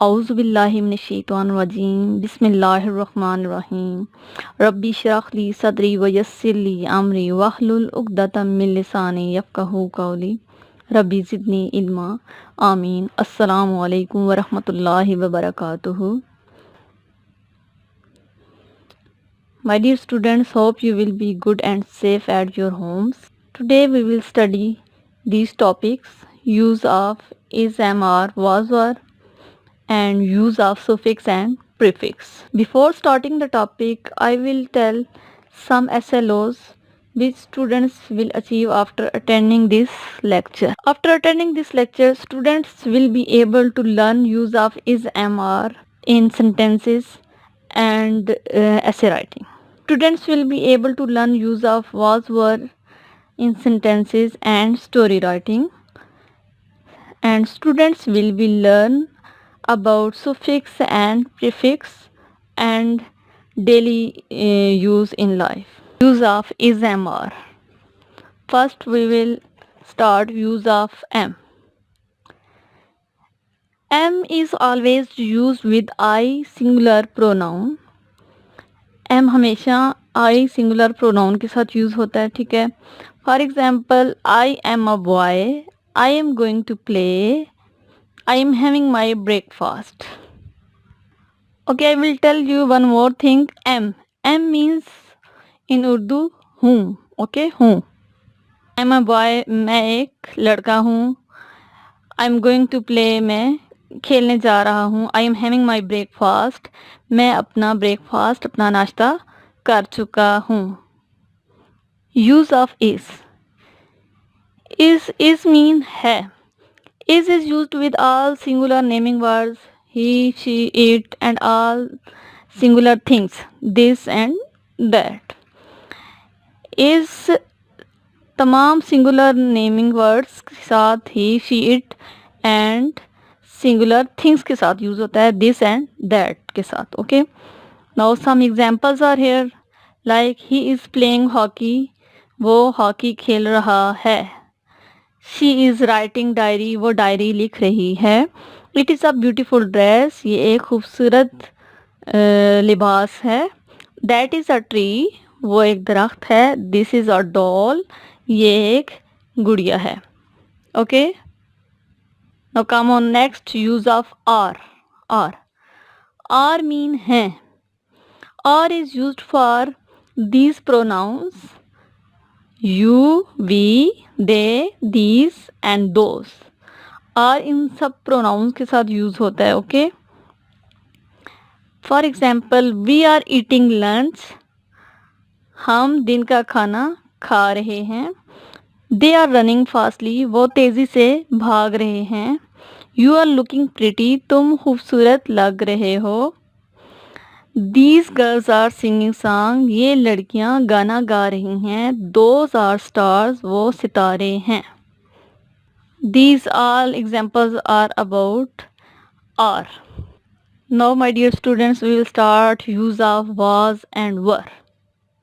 औज़ु बिल्लाहि मिनश्शैतानिर्रजीम बिस्मिल्लाहिर्रहमानिर्रहीम रब्बी इश्रह ली सदरी व यस्सिर ली अमरी वहलुल उक़दतम मिन लिसानी यफ़क़हू क़ौली रब्बी ज़िदनी इल्मा आमीन। अस्सलामु अलैकुम व रहमतुल्लाहि व बरकातुहू। My dear students, hope you will be good and safe at your homes. Today we will study these topics: use of is, am, are, was, were, and use of suffix and prefix. Before starting the topic, I will tell some SLOs which students will achieve after attending this lecture. After attending this lecture, students will be able to learn use of is, am, are in sentences and essay writing. Students will be able to learn use of was, were in sentences and story writing, and students will be learn about suffix and prefix and daily use in life. Use of is, am, are. First we will start use of am. Am is always used with I singular pronoun. am हमेशा I singular pronoun के साथ use होता है, ठीक है। For example, I am a boy, I am going to play, I am having my breakfast. Okay, I will tell you one more thing. M means in Urdu हूँ. Okay, हूँ. I am a boy, मैं एक लड़का हूँ. I am going to play, मैं खेलने जा रहा हूँ. I am having my breakfast, मैं अपना ब्रेकफास्ट, अपना नाश्ता कर चुका हूँ. Use of is. Is mean है. Is used with all singular naming words, he, she, it, and all singular things, this and that. Is तमाम singular naming words के साथ he, she, it and singular things के साथ use होता है, this and that के साथ. Okay, now some examples are here, like he is playing hockey, वो हॉकी खेल रहा है. She is writing diary, वो डायरी लिख रही है. It is a beautiful dress, ये एक खूबसूरत लिबास है. That is a tree, वो एक दरख्त है. This is a doll, ये एक गुड़िया है. Okay, now come on next, use of are. Are mean है. Are is used for these pronouns you, we, they, these and those. are इन सब pronouns के साथ यूज होता है. Okay, for example, we are eating lunch, हम दिन का खाना खा रहे हैं. दे आर रनिंग फास्टली, वो तेजी से भाग रहे हैं. यू आर लुकिंग प्रिटी, तुम खूबसूरत लग रहे हो. These girls are singing song, ये लड़कियां गाना गा रही हैं. Those are stars, वो सितारे हैं. These all examples are about are. Now my dear students, we will start use of was and were.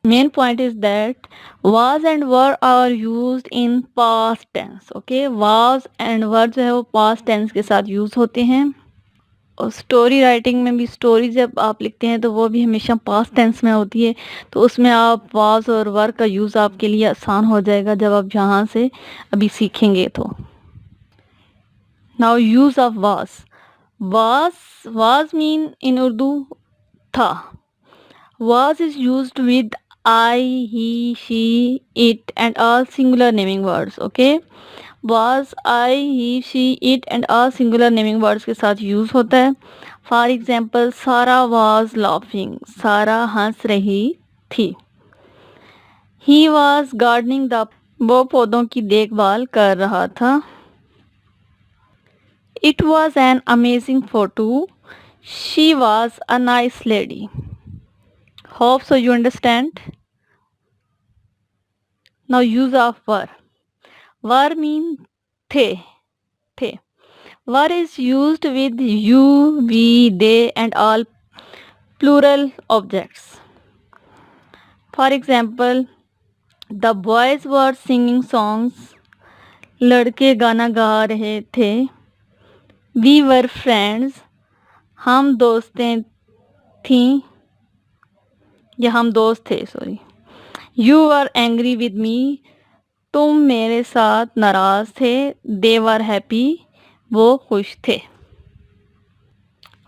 Main point is that was and were are used in past tense. Okay, was and were जो है वो past tense के साथ use होते हैं. और story writing में भी स्टोरी जब आप लिखते हैं तो वो भी हमेशा पास्ट टेंस में होती है, तो उसमें आप वाज और वर का यूज़ आपके लिए आसान हो जाएगा जब आप यहाँ से अभी सीखेंगे. तो now use of was mean in Urdu था. Was is used with I, he, she, it and all singular naming words. Okay, was, I, he, she, it and all singular naming words के साथ यूज होता है. For example, सारा was laughing, सारा हंस रही थी. He was gardening the, वो पौधों की देखभाल कर रहा था. It was an amazing photo, she was a nice lady. Hope so you understand. Now use of were. Were mean थे. Were is used with you, we, they and all plural objects. For example, the boys were singing songs, लड़के गाना गा रहे थे. We were friends, हम दोस्तें थीं या हम दोस्त थे, sorry. You are angry with me, तुम मेरे साथ नाराज थे। दे वर हैप्पी, वो खुश थे।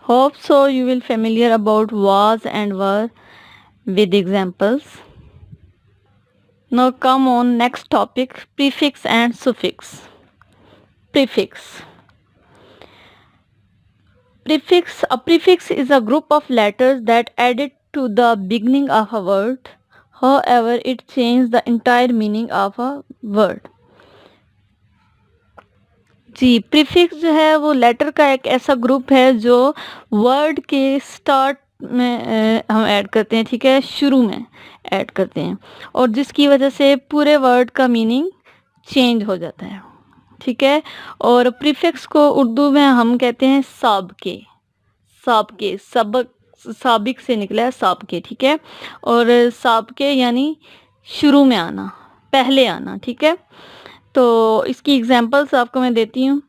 Hope so you will familiar about was and were with examples. Now come on next topic, prefix and suffix. Prefix. A prefix is a group of letters that added to the beginning of a word. However, it changes the entire meaning of a word. जी, prefix जो है वो letter का एक ऐसा group है जो word के स्टार्ट में हम ऐड करते हैं, ठीक है, शुरू में ऐड करते हैं, और जिसकी वजह से पूरे वर्ड का मीनिंग चेंज हो जाता है, ठीक है। और प्रीफिक्स को उर्दू में हम कहते हैं साबके। साबके, सबक, साबिक से निकला है साबके, ठीक है। और साबके यानी शुरू में आना, पहले आना, ठीक है। तो इसकी एग्जांपल्स आपको मैं देती हूँ।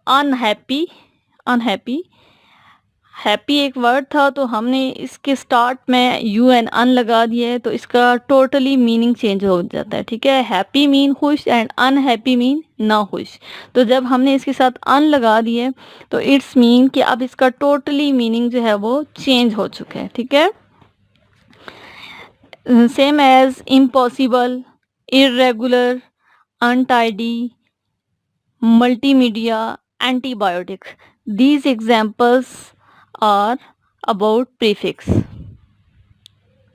अनहैप्पी, अनहैप्पी, हैप्पी एक वर्ड था तो हमने इसके स्टार्ट में यू एन अन लगा दिया है, तो इसका टोटली मीनिंग चेंज हो जाता है, ठीक है। हैप्पी मीन खुश एंड अनहैप्पी मीन ना खुश। तो जब हमने इसके साथ अन लगा दिए तो इट्स मीन कि अब इसका टोटली मीनिंग जो है वो चेंज हो चुका है, ठीक है। Same as impossible, irregular, untidy, multimedia, antibiotic. These examples are about prefix.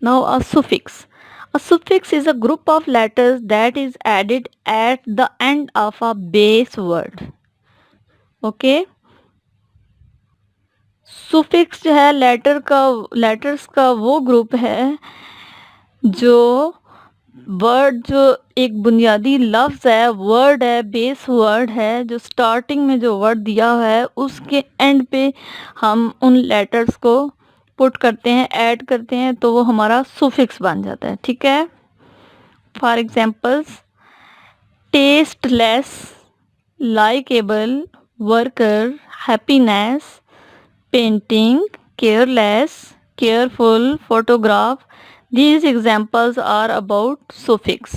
Now a suffix. A suffix is a group of letters that is added at the end of a base word. Okay? Suffix जो है letters का वो group है जो word, जो एक बुनियादी लफ्ज़ है, वर्ड है, बेस वर्ड है, जो स्टार्टिंग में जो वर्ड दिया हुआ है उसके एंड पे हम उन लेटर्स को पुट करते हैं, ऐड करते हैं, तो वो हमारा सुफिक्स बन जाता है, ठीक है। For examples, tasteless, likeable, worker, happiness, painting, careless, careful, photograph. These examples are about suffix.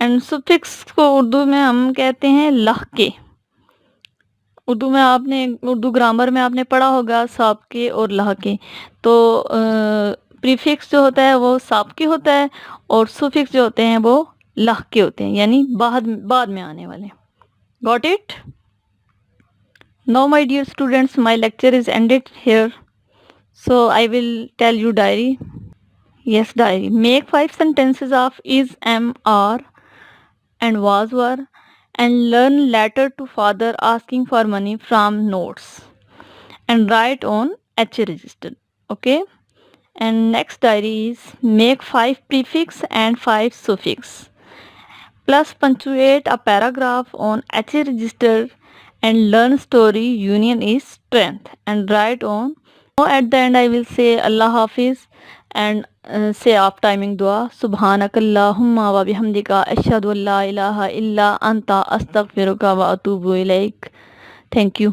And suffix को उर्दू में हम कहते हैं लहके। उर्दू में आपने, उर्दू ग्रामर में आपने पढ़ा होगा साबके और लहके। तो प्रीफिक्स जो होता है वो साबके होता है और सुफिक्स जो होते हैं वो लहके होते हैं, यानी बाद में आने वाले। Got it? Now my dear students, my lecture is ended here, so I will tell you diary. Yes, diary. Make 5 sentences of is, am, are, and was, were, and learn letter to father asking for money from notes, and write on HA register. Okay. And next diary is make 5 prefix and 5 suffix, plus punctuate a paragraph on HA register, and learn story union is strength, and write on. At the end I will say Allah Hafiz and say after timing dua, subhanakallahumma wa bihamdika ashhadu an la ilaha illa anta astaghfiruka wa atubu ilaik. Thank you.